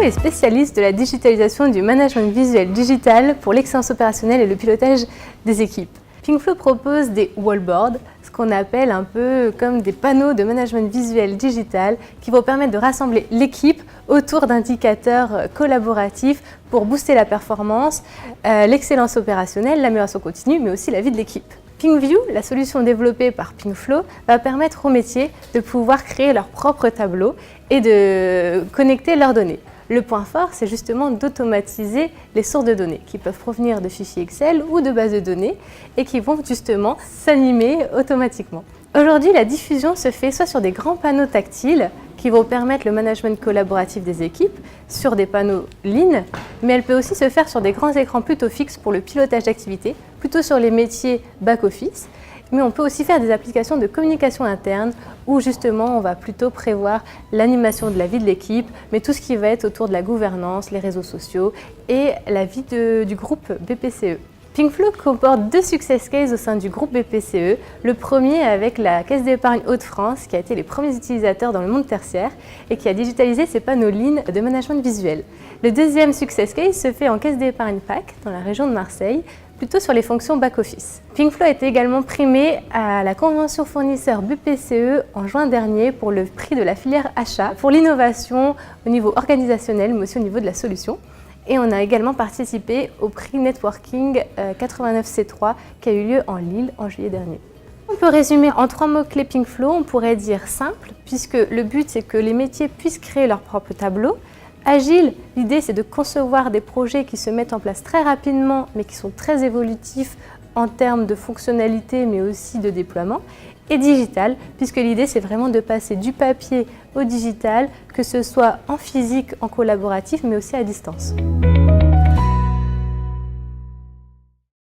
est spécialiste de la digitalisation du management visuel digital pour l'excellence opérationnelle et le pilotage des équipes. Pinkflow propose des wallboards, ce qu'on appelle un peu comme des panneaux de management visuel digital qui vont permettre de rassembler l'équipe autour d'indicateurs collaboratifs pour booster la performance, l'excellence opérationnelle, l'amélioration continue, mais aussi la vie de l'équipe. PinkView, la solution développée par Pinkflow, va permettre aux métiers de pouvoir créer leur propre tableau et de connecter leurs données. Le point fort, c'est justement d'automatiser les sources de données qui peuvent provenir de fichiers Excel ou de bases de données et qui vont justement s'animer automatiquement. Aujourd'hui, la diffusion se fait soit sur des grands panneaux tactiles qui vont permettre le management collaboratif des équipes, sur des panneaux Lean, mais elle peut aussi se faire sur des grands écrans plutôt fixes pour le pilotage d'activité, plutôt sur les métiers back-office. Mais on peut aussi faire des applications de communication interne où justement on va plutôt prévoir l'animation de la vie de l'équipe, mais tout ce qui va être autour de la gouvernance, les réseaux sociaux et la vie du groupe BPCE. Pinkflow comporte 2 success cases au sein du groupe BPCE. Le premier avec la Caisse d'épargne Hauts-de-France qui a été les premiers utilisateurs dans le monde tertiaire et qui a digitalisé ses panneaux Lean de management visuel. Le deuxième success case se fait en Caisse d'épargne PAC dans la région de Marseille, plutôt sur les fonctions back-office. Pinkflow a été également primé à la convention fournisseur BPCE en juin dernier pour le prix de la filière achat, pour l'innovation au niveau organisationnel, mais aussi au niveau de la solution. Et on a également participé au prix Networking 89C3 qui a eu lieu en Lille en juillet dernier. On peut résumer en 3 mots-clés Pinkflow, on pourrait dire simple, puisque le but c'est que les métiers puissent créer leur propre tableau. Agile, l'idée c'est de concevoir des projets qui se mettent en place très rapidement, mais qui sont très évolutifs en termes de fonctionnalité, mais aussi de déploiement. Et digital, puisque l'idée c'est vraiment de passer du papier au digital, que ce soit en physique, en collaboratif, mais aussi à distance.